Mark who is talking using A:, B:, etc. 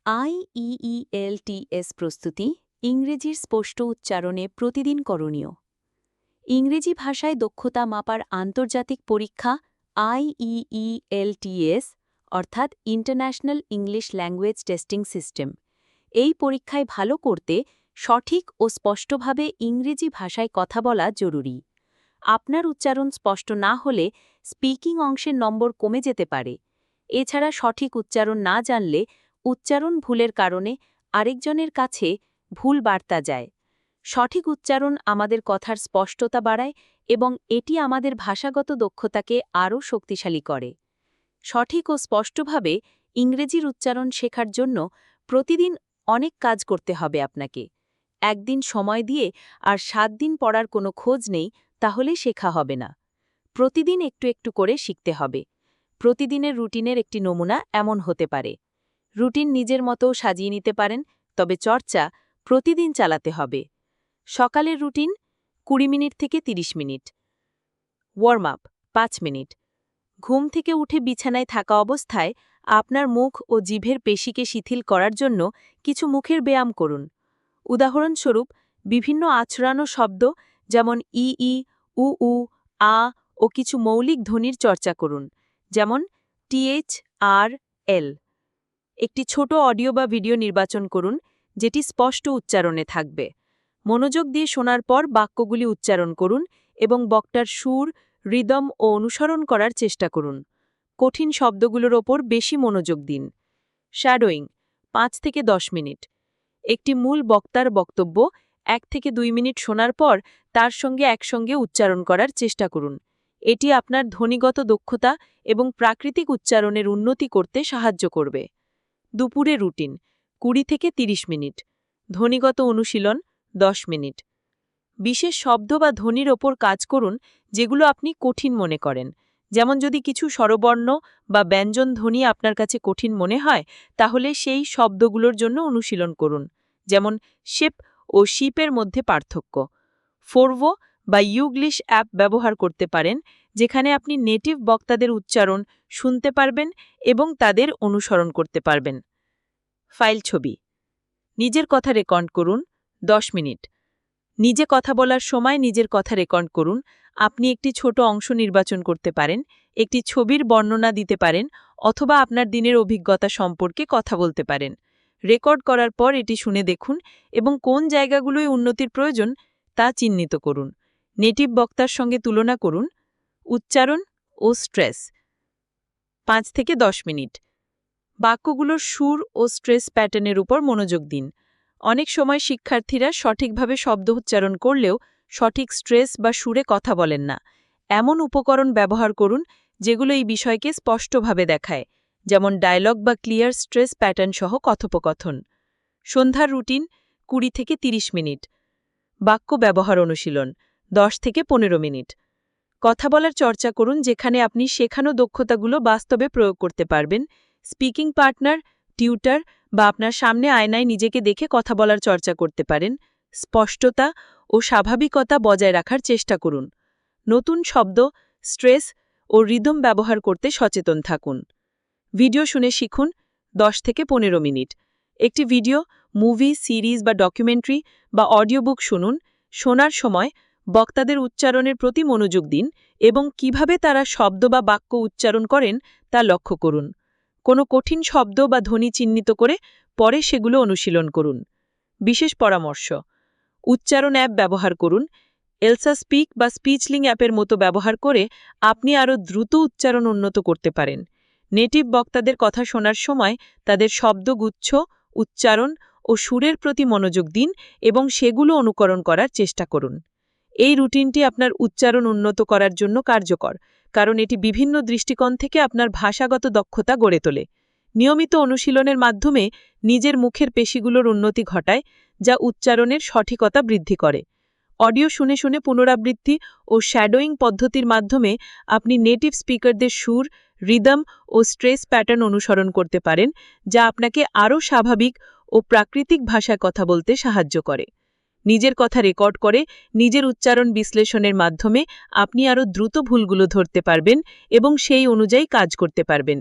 A: IELTS প্রস্তুতি ইংরেজির স্পষ্ট উচ্চারণে প্রতিদিন করণীয়। ইংরেজি ভাষায় দক্ষতা মাপার আন্তর্জাতিক পরীক্ষা IELTS অর্থাৎ international English language testing system. এই পরীক্ষায় ভালো করতে সঠিক ও স্পষ্টভাবে ইংরেজি ভাষায় কথা বলা জরুরি। আপনার উচ্চারণ স্পষ্ট না হলে স্পিকিং অংশের নম্বর কমে যেতে পারে। এছাড়া সঠিক উচ্চারণ না জানলে উচ্চারণ ভুলের কারণে আরেকজনের কাছে ভুল বার্তা যায়। সঠিক উচ্চারণ আমাদের কথার স্পষ্টতা বাড়ায় এবং এটি আমাদের ভাষাগত দক্ষতাকে আরও শক্তিশালী করে। সঠিক ও স্পষ্টভাবে ইংরেজির উচ্চারণ শেখার জন্য প্রতিদিন অনেক কাজ করতে হবে আপনাকে। একদিন সময় দিয়ে আর 7 দিন পড়ার কোনো খোঁজ নেই, তাহলে শেখা হবে না। প্রতিদিন একটু একটু করে শিখতে হবে। প্রতিদিনের রুটিনের একটি নমুনা এমন হতে পারে। রুটিন নিজের মতো সাজিয়ে নিতে পারেন, তবে চর্চা প্রতিদিন চালাতে হবে। সকালের রুটিন 20 মিনিট থেকে 30 মিনিট। Warm up 5 minute. ঘুম থেকে উঠে বিছানায় থাকা অবস্থায় আপনার মুখ ও জিভের পেশিকে শিথিল করার জন্য কিছু মুখের ব্যায়াম করুন। উদাহরণস্বরূপ বিভিন্ন আছড়ানো শব্দ যেমন ই, উ, আ ও কিছু মৌলিক ধ্বনির চর্চা করুন, যেমন TH, R, L। একটি ছোট অডিও বা ভিডিও নির্বাচন করুন যেটি স্পষ্ট উচ্চারণে থাকবে। মনোযোগ দিয়ে শোনার পর বাক্যগুলি উচ্চারণ করুন এবং বক্তার সুর, রিদম ও অনুসরণ করার চেষ্টা করুন। কঠিন শব্দগুলোর ওপর বেশি মনোযোগ দিন। শ্যাডোয়িং 5 থেকে 10 মিনিট। একটি মূল বক্তার বক্তব্য 1 থেকে 2 মিনিট শোনার পর তার সঙ্গে একসঙ্গে উচ্চারণ করার চেষ্টা করুন। এটি আপনার ধ্বনিগত দক্ষতা এবং প্রাকৃতিক উচ্চারণের উন্নতি করতে সাহায্য করবে। দুপুরে রুটিন 20 থেকে 30 মিনিট। ধ্বনিগত অনুশীলন 10 মিনিট। বিশেষ শব্দ বা ধ্বনির ওপর কাজ করুন যেগুলো আপনি কঠিন মনে করেন। যেমন যদি কিছু স্বরবর্ণ বা ব্যঞ্জন ধ্বনি আপনার কাছে কঠিন মনে হয়, তাহলে সেই শব্দগুলোর জন্য অনুশীলন করুন। যেমন শিপ ও শিপের মধ্যে পার্থক্য। ফোরভো বা ইউগ্লিশ অ্যাপ ব্যবহার করতে পারেন, যেখানে আপনি নেটিভ বক্তাদের উচ্চারণ শুনতে পারবেন এবং তাদের অনুসরণ করতে পারবেন। ফাইল ছবি। নিজের কথা রেকর্ড করুন 10 মিনিট। নিজে কথা বলার সময় নিজের কথা রেকর্ড করুন। আপনি একটি ছোট অংশ নির্বাচন করতে পারেন, একটি ছবির বর্ণনা দিতে পারেন অথবা আপনার দিনের অভিজ্ঞতা সম্পর্কে কথা বলতে পারেন। রেকর্ড করার পর এটি শুনে দেখুন এবং কোন জায়গাগুলোয় উন্নতির প্রয়োজন তা চিহ্নিত করুন। নেটিভ বক্তার সঙ্গে তুলনা করুন। উচ্চারণ ও স্ট্রেস 5 থেকে 10 মিনিট। বাক্যগুলোর সুর ও স্ট্রেস প্যাটার্নের উপর মনোযোগ দিন। অনেক সময় শিক্ষার্থীরা সঠিকভাবে শব্দ উচ্চারণ করলেও সঠিক স্ট্রেস বা সুরে কথা বলেন না। এমন উপকরণ ব্যবহার করুন যেগুলো এই বিষয়কে স্পষ্টভাবে দেখায়, যেমন ডায়লগ বা ক্লিয়ার স্ট্রেস প্যাটার্ন সহ কথোপকথন। সন্ধ্যার রুটিন 20 থেকে 30 মিনিট। বাক্য ব্যবহার অনুশীলন 10 থেকে 15 মিনিট। কথা বলার চর্চা করুন যেখানে আপনি শেখানো দক্ষতাগুলো বাস্তবে প্রয়োগ করতে পারবেন। স্পিকিং পার্টনার, টিউটার বা আপনার সামনে আয়নায় নিজেকে দেখে কথা বলার চর্চা করতে পারেন। স্পষ্টতা ও স্বাভাবিকতা বজায় রাখার চেষ্টা করুন। নতুন শব্দ, স্ট্রেস ও রিদম ব্যবহার করতে সচেতন থাকুন। ভিডিও শুনে শিখুন 10 থেকে 15 মিনিট। একটি ভিডিও, মুভি, সিরিজ বা ডকুমেন্টারি বা অডিও বুক শুনুন। শোনার সময় বক্তাদের উচ্চারণের প্রতি মনোযোগ দিন এবং কিভাবে তারা শব্দ বা বাক্য উচ্চারণ করেন তা লক্ষ্য করুন। কোনো কঠিন শব্দ বা ধ্বনি চিহ্নিত করে পরে সেগুলো অনুশীলন করুন। বিশেষ পরামর্শ: উচ্চারণ অ্যাপ ব্যবহার করুন। এলসা স্পিক বা স্পিচলিং অ্যাপের মতো ব্যবহার করে আপনি আরও দ্রুত উচ্চারণ উন্নত করতে পারেন। নেটিভ বক্তাদের কথা শোনার সময় তাদের শব্দগুচ্ছ, উচ্চারণ ও সুরের প্রতি মনোযোগ দিন এবং সেগুলো অনুকরণ করার চেষ্টা করুন। এই রুটিনটি আপনার উচ্চারণ উন্নত করার জন্য কার্যকর, কারণ এটি বিভিন্ন দৃষ্টিকোণ থেকে আপনার ভাষাগত দক্ষতা গড়ে তোলে। নিয়মিত অনুশীলনের মাধ্যমে নিজের মুখের পেশিগুলোর উন্নতি ঘটায়, যা উচ্চারণের সঠিকতা বৃদ্ধি করে। অডিও শুনে শুনে পুনরাবৃত্তি ও শ্যাডোয়িং পদ্ধতির মাধ্যমে আপনি নেটিভ স্পিকারদের সুর, রিদম ও স্ট্রেস প্যাটার্ন অনুসরণ করতে পারেন, যা আপনাকে আরও স্বাভাবিক ও প্রাকৃতিক ভাষায় কথা বলতে সাহায্য করে। নিজের কথা রেকর্ড করে নিজের উচ্চারণ বিশ্লেষণের মাধ্যমে আপনি আরও দ্রুত ভুলগুলো ধরতে পারবেন এবং সেই অনুযায়ী কাজ করতে পারবেন।